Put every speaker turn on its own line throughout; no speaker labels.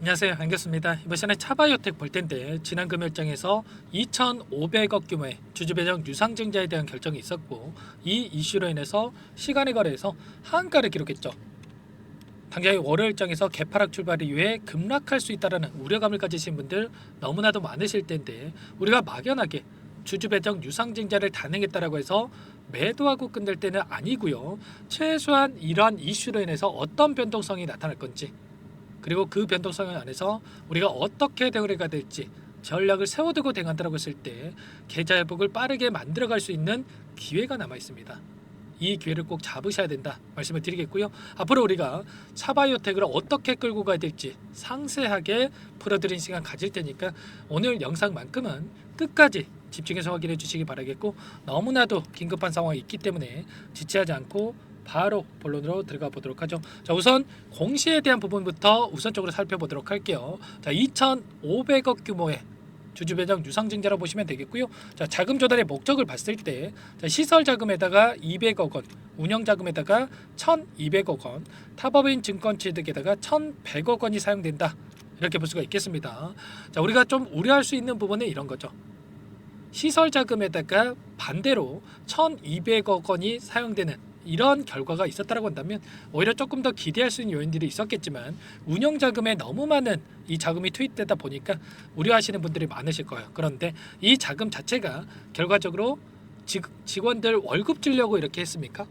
안녕하세요, 반갑습니다. 이번 시간에 차바이오텍 볼 텐데 지난 금요일장에서 2,500억 규모의 주주 배정 유상증자에 대한 결정이 있었고 이 이슈로 인해서 시간의 거래에서 하한가를 기록했죠. 당장의 월요일장에서 개파락 출발 이후에 급락할 수 있다는 우려감을 가지신 분들 너무나도 많으실 텐데 우리가 막연하게 주주 배정 유상증자를 단행했다라고 해서 매도하고 끝낼 때는 아니고요. 최소한 이러한 이슈로 인해서 어떤 변동성이 나타날 건지 그리고 그 변동성 안에서 우리가 어떻게 대응을 해야 될지 전략을 세워두고 대응한다고 했을 때 계좌 회복을 빠르게 만들어갈 수 있는 기회가 남아 있습니다. 이 기회를 꼭 잡으셔야 된다 말씀을 드리겠고요. 앞으로 우리가 차바이오텍을 어떻게 끌고 가야 될지 상세하게 풀어드린 시간 가질 테니까 오늘 영상만큼은 끝까지 집중해서 확인해 주시기 바라겠고, 너무나도 긴급한 상황이 있기 때문에 지체하지 않고 바로 본론으로 들어가 보도록 하죠. 자, 우선 공시에 대한 부분부터 우선적으로 살펴보도록 할게요. 자, 2,500억 규모의 주주 배정 유상증자로 보시면 되겠고요. 자, 자금 조달의 목적을 봤을 때 시설 자금에다가 200억 원, 운영 자금에다가 1,200억 원, 타법인 증권 취득에다가 1,100억 원이 사용된다. 이렇게 볼 수가 있겠습니다. 자, 우리가 좀 우려할 수 있는 부분은 이런 거죠. 시설 자금에다가 반대로 1,200억 원이 사용되는 이런 결과가 있었다고 한다면 오히려 조금 더 기대할 수 있는 요인들이 있었겠지만 운영 자금에 너무 많은 이 자금이 투입되다 보니까 우려하시는 분들이 많으실 거예요. 그런데 이 자금 자체가 결과적으로 직원들 월급 주려고 이렇게 했습니까?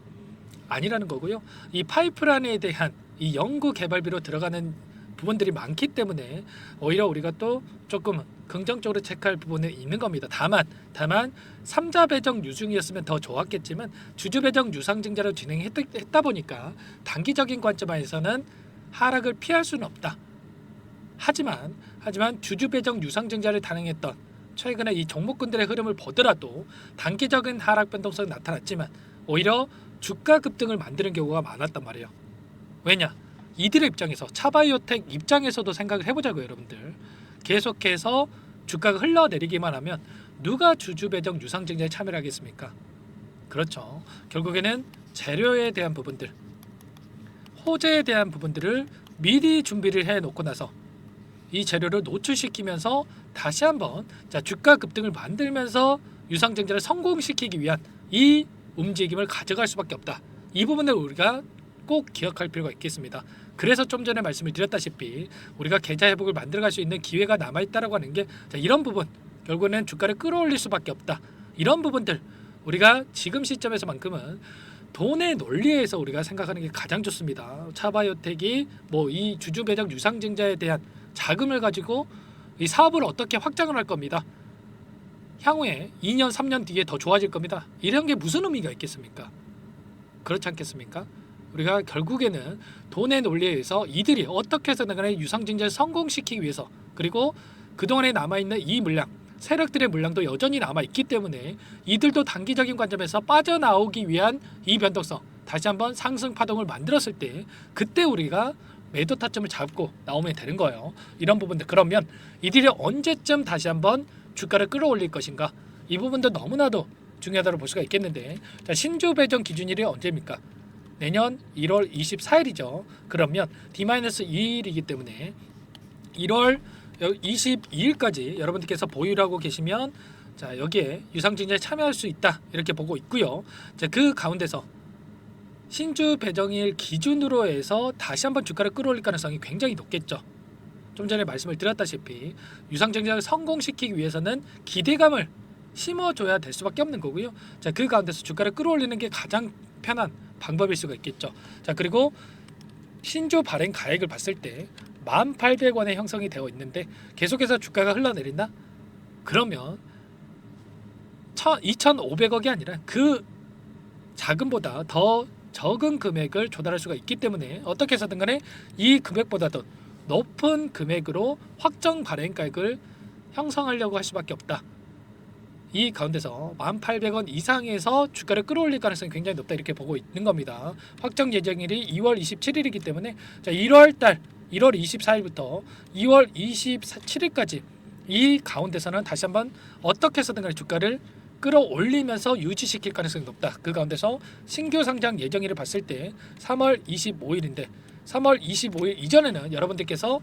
아니라는 거고요. 이 파이프라인에 대한 이 연구 개발비로 들어가는 부분들이 많기 때문에 오히려 우리가 또 조금 긍정적으로 체크할 부분은 있는 겁니다. 다만 3자 배정 유증이었으면 더 좋았겠지만 주주 배정 유상증자로 진행했다 보니까 단기적인 관점에서는 하락을 피할 수는 없다. 하지만 주주 배정 유상증자를 단행했던 최근에 이 종목군들의 흐름을 보더라도 단기적인 하락 변동성이 나타났지만 오히려 주가 급등을 만드는 경우가 많았단 말이에요. 왜냐? 이들의 입장에서 차바이오텍 입장에서도 생각을 해보자고요, 여러분들. 계속해서 주가가 흘러내리기만 하면 누가 주주 배정 유상증자에 참여를 하겠습니까? 그렇죠. 결국에는 재료에 대한 부분들, 호재에 대한 부분들을 미리 준비를 해놓고 나서 이 재료를 노출시키면서 다시 한번 주가 급등을 만들면서 유상증자를 성공시키기 위한 이 움직임을 가져갈 수밖에 없다. 이 부분을 우리가 꼭 기억할 필요가 있겠습니다. 그래서 좀 전에 말씀을 드렸다시피 우리가 계좌 회복을 만들어갈 수 있는 기회가 남아있다라고 하는 게 이런 부분, 결국에는 주가를 끌어올릴 수밖에 없다. 이런 부분들 우리가 지금 시점에서만큼은 돈의 논리에서 우리가 생각하는 게 가장 좋습니다. 차바이오텍이 이 주주 배정 유상증자에 대한 자금을 가지고 이 사업을 어떻게 확장을 할 겁니다. 향후에 2년 3년 뒤에 더 좋아질 겁니다. 이런 게 무슨 의미가 있겠습니까? 그렇지 않겠습니까? 우리가 결국에는 돈의 논리에 의해서 이들이 어떻게 해서든 간에 유상증자를 성공시키기 위해서, 그리고 그동안에 남아있는 이 물량, 세력들의 물량도 여전히 남아있기 때문에 이들도 단기적인 관점에서 빠져나오기 위한 이 변동성, 다시 한번 상승 파동을 만들었을 때 그때 우리가 매도 타점을 잡고 나오면 되는 거예요. 이런 부분들, 그러면 이들이 언제쯤 다시 한번 주가를 끌어올릴 것인가, 이 부분도 너무나도 중요하다고 볼 수가 있겠는데, 신주 배정 기준일이 언제입니까? 내년 1월 24일이죠. 그러면 D-2일이기 때문에 1월 22일까지 여러분들께서 보유를 하고 계시면 여기에 유상증자에 참여할 수 있다, 이렇게 보고 있고요. 그 가운데서 신주 배정일 기준으로 해서 다시 한번 주가를 끌어올릴 가능성이 굉장히 높겠죠. 좀 전에 말씀을 드렸다시피 유상증자를 성공시키기 위해서는 기대감을 심어줘야 될 수밖에 없는 거고요. 그 가운데서 주가를 끌어올리는 게 가장 편한 방법일 수가 있겠죠. 그리고 신주 발행 가액을 봤을 때 1,800원에 형성이 되어 있는데 계속해서 주가가 흘러내린다? 그러면 2,500억이 아니라 그 자금보다 더 적은 금액을 조달할 수가 있기 때문에 어떻게 해서든 간에 이 금액보다도 높은 금액으로 확정 발행가액을 형성하려고 할 수밖에 없다. 이 가운데서 1,800원 이상에서 주가를 끌어올릴 가능성이 굉장히 높다, 이렇게 보고 있는 겁니다. 확정 예정일이 2월 27일이기 때문에 1월 24일부터 2월 27일까지 이 가운데서는 다시 한번 어떻게 해서든 간에 주가를 끌어올리면서 유지시킬 가능성이 높다. 그 가운데서 신규 상장 예정일을 봤을 때 3월 25일인데 3월 25일 이전에는 여러분들께서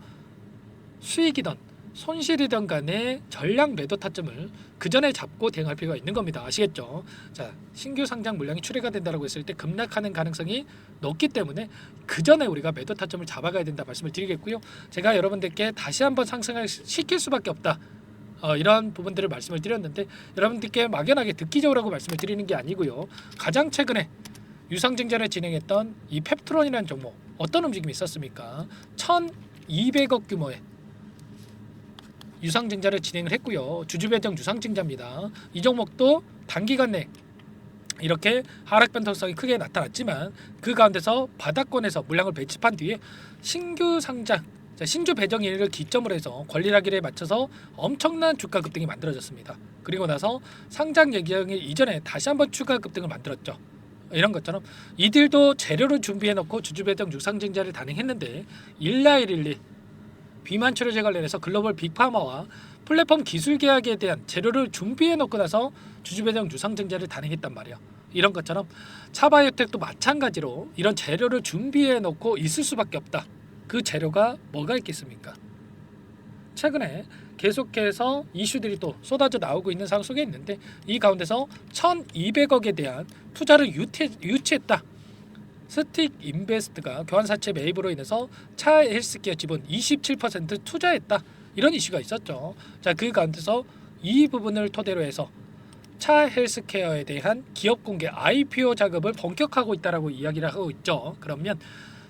수익이든 손실이든 간에 전량 매도 타점을 그 전에 잡고 대응할 필요가 있는 겁니다. 아시겠죠? 자, 신규 상장 물량이 출회가 된다고 했을 때 급락하는 가능성이 높기 때문에 그 전에 우리가 매도 타점을 잡아가야 된다 말씀을 드리겠고요. 제가 여러분들께 다시 한번 상승을 시킬 수밖에 없다. 이런 부분들을 말씀을 드렸는데 여러분들께 막연하게 듣기적으로 말씀을 드리는 게 아니고요. 가장 최근에 유상증자를 진행했던 이 펩트론이라는 종목 어떤 움직임이 있었습니까? 1,200억 규모의 유상증자를 진행을 했고요. 주주배정 유상증자입니다. 이 종목도 단기간 내 이렇게 하락 변동성이 크게 나타났지만 그 가운데서 바닥권에서 물량을 배치한 뒤에 신규 상장 신주 배정일을 기점으로 해서 권리락일에 맞춰서 엄청난 주가 급등이 만들어졌습니다. 그리고 나서 상장 예정일 이전에 다시 한번 추가 급등을 만들었죠. 이런 것처럼 이들도 재료를 준비해 놓고 주주 배정 유상증자를 단행했는데 일라일일리 비만 치료제 관련해서 글로벌 빅파마와 플랫폼 기술 계약에 대한 재료를 준비해 놓고 나서 주주 배정 유상증자를 단행했단 말이야. 이런 것처럼 차바이오텍도 마찬가지로 이런 재료를 준비해 놓고 있을 수밖에 없다. 그 재료가 뭐가 있겠습니까? 최근에 계속해서 이슈들이 또 쏟아져 나오고 있는 상황 속에 있는데 이 가운데서 1,200억에 대한 투자를 유치했다. 스틱 인베스트가 교환사채 매입으로 인해서 차 헬스케어 지분 27% 투자했다. 이런 이슈가 있었죠. 자, 그 가운데서 이 부분을 토대로 해서 차 헬스케어에 대한 기업 공개 IPO 작업을 본격화하고 있다라고 이야기를 하고 있죠. 그러면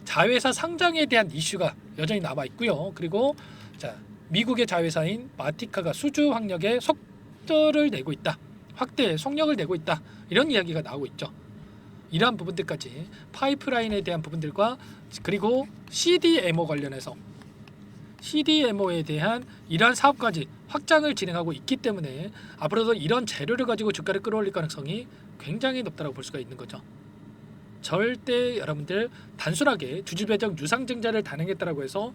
자회사 상장에 대한 이슈가 여전히 남아 있고요. 그리고 자, 미국의 자회사인 마티카가 수주 확력에 속도를 내고 있다. 확대 속력을 내고 있다. 이런 이야기가 나오고 있죠. 이러한 부분들까지 파이프라인에 대한 부분들과 그리고 CDMO 관련해서 CDMO에 대한 이러한 사업까지 확장을 진행하고 있기 때문에 앞으로도 이런 재료를 가지고 주가를 끌어올릴 가능성이 굉장히 높다고 볼 수가 있는 거죠. 절대 여러분들 단순하게 주주 배정 유상증자를 단행했다라고 해서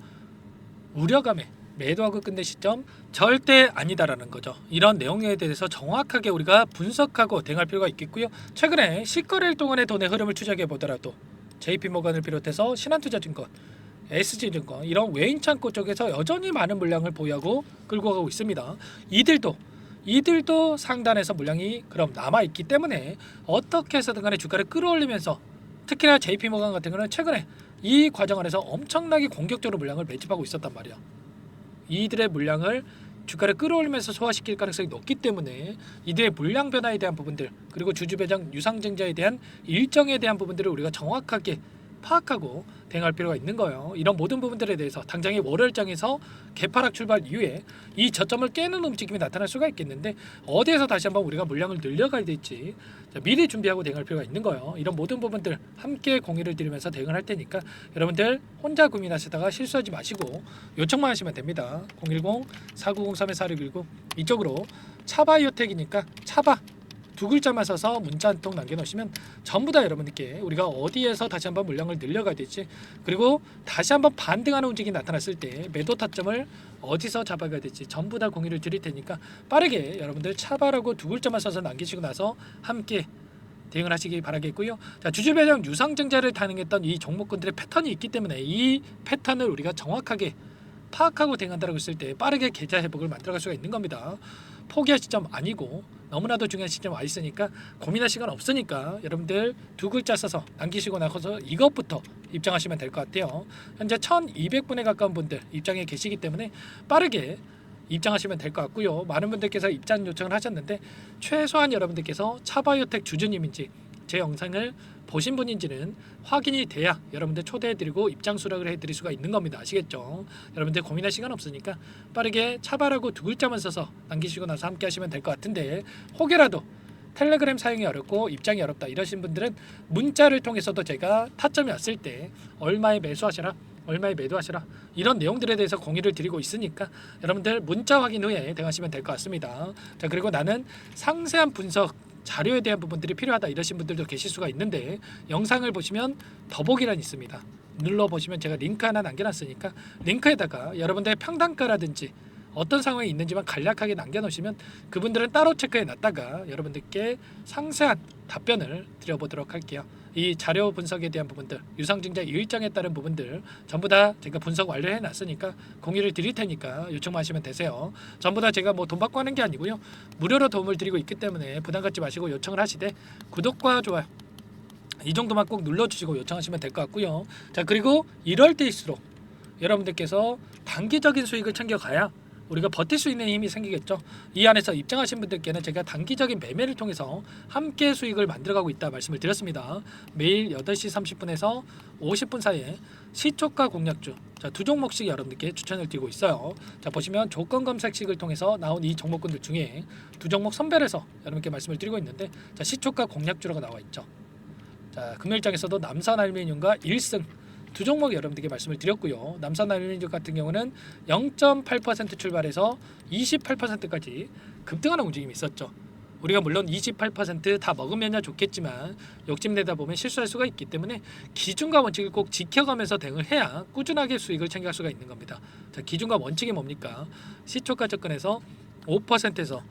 우려감에 매도하고 끝낼 시점 절대 아니다라는 거죠. 이런 내용에 대해서 정확하게 우리가 분석하고 대응할 필요가 있겠고요. 최근에 실거래일 동안의 돈의 흐름을 추적해 보더라도 JP모건을 비롯해서 신한투자증권, SG증권 이런 외인 창고 쪽에서 여전히 많은 물량을 보유하고 끌고 가고 있습니다. 이들도 상단에서 물량이 그럼 남아 있기 때문에 어떻게 해서든 간에 주가를 끌어올리면서 특히나 JP모건 같은 경우는 최근에 이 과정 안에서 엄청나게 공격적으로 물량을 매집하고 있었단 말이야. 이들의 물량을 주가를 끌어올리면서 소화시킬 가능성이 높기 때문에 이들의 물량 변화에 대한 부분들 그리고 주주 배정 유상증자에 대한 일정에 대한 부분들을 우리가 정확하게 파악하고 대응할 필요가 있는 거예요. 이런 모든 부분들에 대해서 당장의 월요일장에서 개파락 출발 이후에 이 저점을 깨는 움직임이 나타날 수가 있겠는데 어디에서 다시 한번 우리가 물량을 늘려가야 될지 미리 준비하고 대응할 필요가 있는 거예요. 이런 모든 부분들 함께 공유를 드리면서 대응을 할 테니까 여러분들 혼자 고민하시다가 실수하지 마시고 요청만 하시면 됩니다. 010-4903-4619 이쪽으로 차바이오텍이니까 차바 두 글자만 써서 문자 한 통 남겨놓으시면 전부 다 여러분들께 우리가 어디에서 다시 한번 물량을 늘려가야 될지 그리고 다시 한번 반등하는 움직임이 나타났을 때 매도 타점을 어디서 잡아가야 될지 전부 다 공유를 드릴 테니까 빠르게 여러분들 차바라고 두 글자만 써서 남기시고 나서 함께 대응을 하시기 바라겠고요. 자, 주주 배정 유상증자를 단행했던 이 종목군들의 패턴이 있기 때문에 이 패턴을 우리가 정확하게 파악하고 대응한다고 했을 때 빠르게 계좌 회복을 만들어갈 수가 있는 겁니다. 포기할 시점 아니고 너무나도 중요한 시점 와 있으니까 고민할 시간 없으니까 여러분들 두 글자 써서 남기시고 나서 이것부터 입장하시면 될 것 같아요. 현재 1200분에 가까운 분들 입장에 계시기 때문에 빠르게 입장하시면 될 것 같고요. 많은 분들께서 입장 요청을 하셨는데 최소한 여러분들께서 차바이오텍 주주님인지 제 영상을 보신 분인지는 확인이 돼야 여러분들 초대해드리고 입장 수락을 해드릴 수가 있는 겁니다. 아시겠죠? 여러분들 고민할 시간 없으니까 빠르게 차바라고 두 글자만 써서 남기시고 나서 함께 하시면 될 것 같은데 혹여라도 텔레그램 사용이 어렵고 입장이 어렵다 이러신 분들은 문자를 통해서도 제가 타점이 왔을 때 얼마에 매수하시라 얼마에 매도하시라 이런 내용들에 대해서 공유를 드리고 있으니까 여러분들 문자 확인 후에 대응하시면 될 것 같습니다. 자, 그리고 나는 상세한 분석 자료에 대한 부분들이 필요하다 이러신 분들도 계실 수가 있는데 영상을 보시면 더보기란이 있습니다. 눌러보시면 제가 링크 하나 남겨놨으니까 링크에다가 여러분들의 평단가라든지 어떤 상황이 있는지만 간략하게 남겨놓으시면 그분들은 따로 체크해 놨다가 여러분들께 상세한 답변을 드려보도록 할게요. 이 자료 분석에 대한 부분들, 유상증자 일정에 따른 부분들 전부 다 제가 분석 완료해 놨으니까 공유를 드릴 테니까 요청하시면 되세요. 전부 다 제가 뭐 돈 받고 하는 게 아니고요. 무료로 도움을 드리고 있기 때문에 부담 갖지 마시고 요청을 하시되 구독과 좋아요 이 정도만 꼭 눌러주시고 요청하시면 될 것 같고요. 자, 그리고 이럴 때일수록 여러분들께서 단기적인 수익을 챙겨가야 우리가 버틸 수 있는 힘이 생기겠죠. 이 안에서 입장하신 분들께는 제가 단기적인 매매를 통해서 함께 수익을 만들어가고 있다 말씀을 드렸습니다. 매일 8시 30분에서 50분 사이에 시초가 공략주, 자, 두 종목씩 여러분들께 추천을 드리고 있어요. 자, 보시면 조건 검색식을 통해서 나온 이 종목군들 중에 두 종목 선별해서 여러분께 말씀을 드리고 있는데, 자, 시초가 공략주라고 나와 있죠. 자, 금요일장에서도 남산알루미늄과 1승 두 종목 여러분들께 말씀을 드렸고요. 남산알루미늄 같은 경우는 0.8% 출발해서 28%까지 급등하는 움직임이 있었죠. 우리가 물론 28% 먹으면야 좋겠지만 욕심내다 보면 실수할 수가 있기 때문에 기준과 원칙을 꼭 지켜가면서 대응을 해야 꾸준하게 수익을 챙겨갈 수가 있는 겁니다. 자, 기준과 원칙이 뭡니까? 시초가 접근해서 5%에서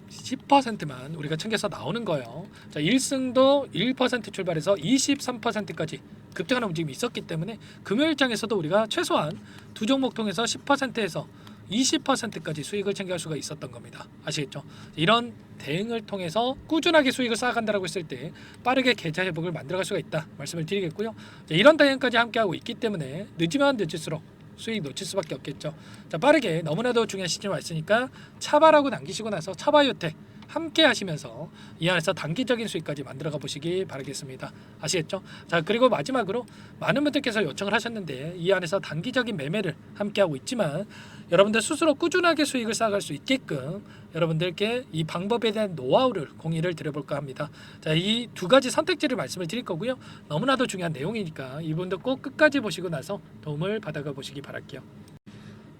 10%만 우리가 챙겨서 나오는 거예요. 자, 1승도 1% 출발해서 23%까지 급등하는 움직임이 있었기 때문에 금요일장에서도 우리가 최소한 두 종목 통해서 10%에서 20%까지 수익을 챙겨갈 수가 있었던 겁니다. 아시겠죠? 이런 대응을 통해서 꾸준하게 수익을 쌓아간다라고 했을 때 빠르게 계좌 회복을 만들어갈 수가 있다 말씀을 드리겠고요. 자, 이런 대응까지 함께하고 있기 때문에 늦으면 늦을수록 수익 놓칠 수밖에 없겠죠. 자, 빠르게 너무나도 중요한 시점이 왔으니까 차바라고 남기시고 나서 차바요택 함께 하시면서 이 안에서 단기적인 수익까지 만들어가 보시기 바라겠습니다. 아시겠죠? 자, 그리고 마지막으로 많은 분들께서 요청을 하셨는데 이 안에서 단기적인 매매를 함께 하고 있지만 여러분들 스스로 꾸준하게 수익을 쌓아갈 수 있게끔 여러분들께 이 방법에 대한 노하우를 공유를 드려볼까 합니다. 자, 이 두 가지 선택지를 말씀을 드릴 거고요. 너무나도 중요한 내용이니까 이분도 꼭 끝까지 보시고 나서 도움을 받아가 보시기 바랄게요.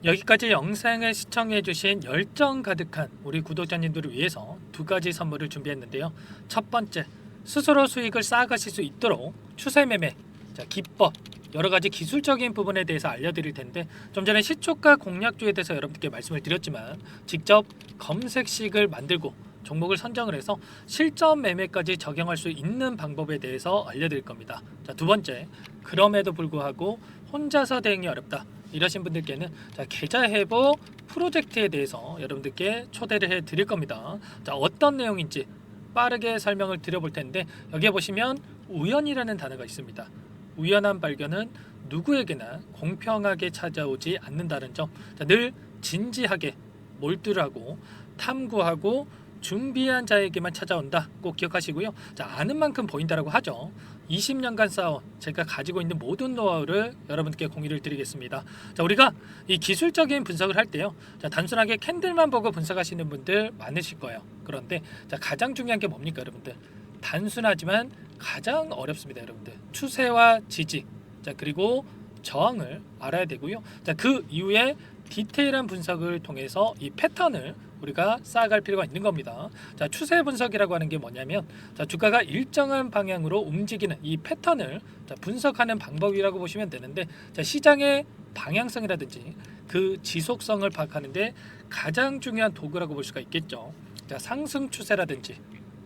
여기까지 영상을 시청해주신 열정 가득한 우리 구독자님들을 위해서 두 가지 선물을 준비했는데요. 첫 번째, 스스로 수익을 쌓아가실 수 있도록 추세 매매, 자, 기법, 여러 가지 기술적인 부분에 대해서 알려드릴 텐데 좀 전에 시초가 공략주에 대해서 여러분들께 말씀을 드렸지만 직접 검색식을 만들고 종목을 선정을 해서 실전 매매까지 적용할 수 있는 방법에 대해서 알려드릴 겁니다. 자, 두 번째, 그럼에도 불구하고 혼자서 대응이 어렵다 이러신 분들께는 자, 계좌 회복 프로젝트에 대해서 여러분들께 초대를 해 드릴 겁니다. 자, 어떤 내용인지 빠르게 설명을 드려볼 텐데 여기에 보시면 우연이라는 단어가 있습니다. 우연한 발견은 누구에게나 공평하게 찾아오지 않는다는 점, 자, 늘 진지하게 몰두하고 탐구하고 준비한 자에게만 찾아온다 꼭 기억하시고요. 자, 아는 만큼 보인다라고 하죠. 20년간 쌓아온 제가 가지고 있는 모든 노하우를 여러분께 공유를 드리겠습니다. 자, 우리가 이 기술적인 분석을 할 때요, 자, 단순하게 캔들만 보고 분석하시는 분들 많으실 거예요. 그런데 자, 가장 중요한 게 뭡니까 여러분들? 단순하지만 가장 어렵습니다 여러분들. 추세와 지지, 자, 그리고 저항을 알아야 되고요. 자, 그 이후에 디테일한 분석을 통해서 이 패턴을 우리가 쌓아갈 필요가 있는 겁니다. 자, 추세 분석이라고 하는 게 뭐냐면 자, 주가가 일정한 방향으로 움직이는 이 패턴을 자, 분석하는 방법이라고 보시면 되는데 자, 시장의 방향성이라든지 그 지속성을 파악하는데 가장 중요한 도구라고 볼 수가 있겠죠. 자, 상승 추세라든지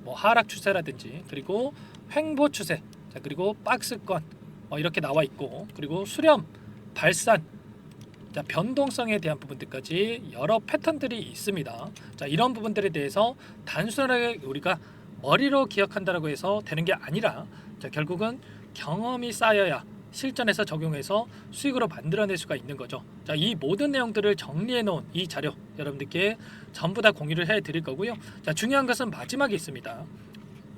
뭐 하락 추세라든지 그리고 횡보 추세, 자, 그리고 박스권 이렇게 나와 있고 그리고 수렴, 발산, 자, 변동성에 대한 부분들까지 여러 패턴들이 있습니다. 자, 이런 부분들에 대해서 단순하게 우리가 머리로 기억한다라고 해서 되는 게 아니라 자, 결국은 경험이 쌓여야 실전에서 적용해서 수익으로 만들어낼 수가 있는 거죠. 자, 이 모든 내용들을 정리해 놓은 이 자료 여러분들께 전부 다 공유를 해 드릴 거고요. 자, 중요한 것은 마지막에 있습니다.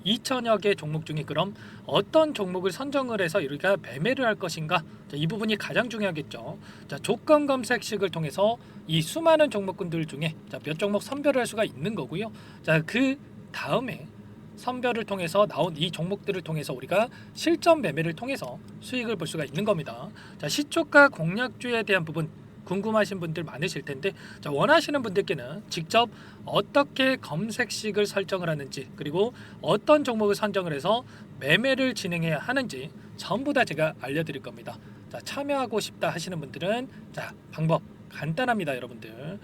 2천여 개 종목 중에 그럼 어떤 종목을 선정을 해서 우리가 매매를 할 것인가? 자, 이 부분이 가장 중요하겠죠. 자, 조건 검색식을 통해서 이 수많은 종목군들 중에 자, 몇 종목 선별을 할 수가 있는 거고요. 자, 그 다음에 선별을 통해서 나온 이 종목들을 통해서 우리가 실전 매매를 통해서 수익을 볼 수가 있는 겁니다. 자, 시초가 공략주에 대한 부분 궁금하신 분들 많으실 텐데 자, 원하시는 분들께는 직접 어떻게 검색식을 설정을 하는지 그리고 어떤 종목을 선정을 해서 매매를 진행해야 하는지 전부 다 제가 알려드릴 겁니다. 자, 참여하고 싶다 하시는 분들은 자, 방법 간단합니다 여러분들.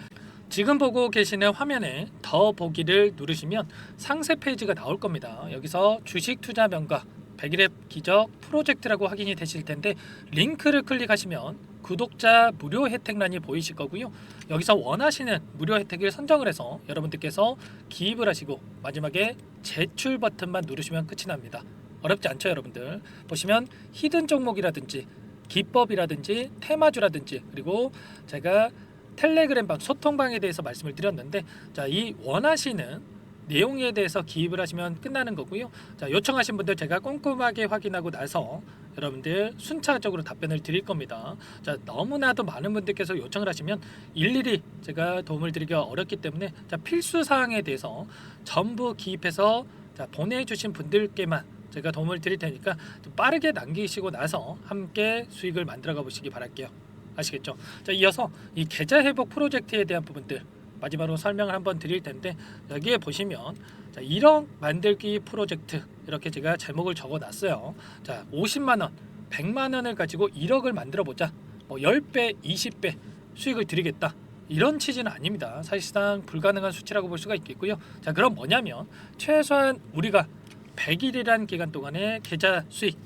지금 보고 계시는 화면에 더 보기를 누르시면 상세 페이지가 나올 겁니다. 여기서 주식 투자 명가 백일의 기적 프로젝트라고 확인이 되실 텐데 링크를 클릭하시면 구독자 무료 혜택란이 보이실 거고요. 여기서 원하시는 무료 혜택을 선정을 해서 여러분들께서 기입을 하시고 마지막에 제출 버튼만 누르시면 끝이 납니다. 어렵지 않죠, 여러분들. 보시면 히든 종목이라든지 기법이라든지 테마주라든지 그리고 제가 텔레그램방 소통방에 대해서 말씀을 드렸는데 자, 이 원하시는 내용에 대해서 기입을 하시면 끝나는 거고요. 자, 요청하신 분들 제가 꼼꼼하게 확인하고 나서 여러분들 순차적으로 답변을 드릴 겁니다. 자, 너무나도 많은 분들께서 요청을 하시면 일일이 제가 도움을 드리기가 어렵기 때문에 자, 필수 사항에 대해서 전부 기입해서 자, 보내주신 분들께만 제가 도움을 드릴 테니까 좀 빠르게 남기시고 나서 함께 수익을 만들어가 보시기 바랄게요. 아시겠죠? 자, 이어서 이 계좌 회복 프로젝트에 대한 부분들 마지막으로 설명을 한번 드릴 텐데 여기에 보시면 자, 1억 만들기 프로젝트 이렇게 제가 제목을 적어 놨어요. 자, 50만 원, 100만 원을 가지고 1억을 만들어 보자. 뭐 10배, 20배 수익을 드리겠다. 이런 취지는 아닙니다. 사실상 불가능한 수치라고 볼 수가 있겠고요. 자, 그럼 뭐냐면 최소한 우리가 100일이란 기간 동안에 계좌 수익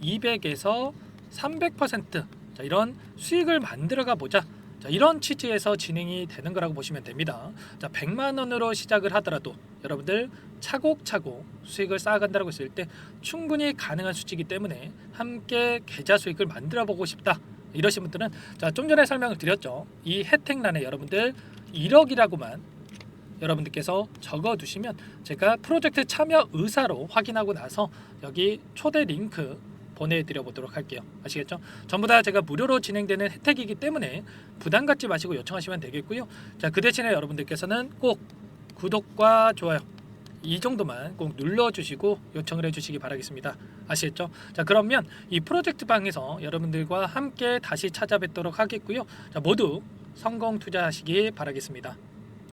200에서 300% 자, 이런 수익을 만들어가 보자. 자, 이런 취지에서 진행이 되는 거라고 보시면 됩니다. 자, 100만 원으로 시작을 하더라도 여러분들 차곡차곡 수익을 쌓아간다고 했을 때 충분히 가능한 수치이기 때문에 함께 계좌 수익을 만들어 보고 싶다. 이러신 분들은 자, 좀 전에 설명을 드렸죠. 이 혜택란에 여러분들 1억이라고만 여러분들께서 적어 두시면 제가 프로젝트 참여 의사로 확인하고 나서 여기 초대 링크 보내드려 보도록 할게요. 아시겠죠? 전부 다 제가 무료로 진행되는 혜택이기 때문에 부담 갖지 마시고 요청하시면 되겠고요. 자, 그 대신에 여러분들께서는 꼭 구독과 좋아요 이 정도만 꼭 눌러주시고 요청을 해주시기 바라겠습니다. 아시겠죠? 자, 그러면 이 프로젝트 방에서 여러분들과 함께 다시 찾아뵙도록 하겠고요. 자, 모두 성공 투자하시기 바라겠습니다.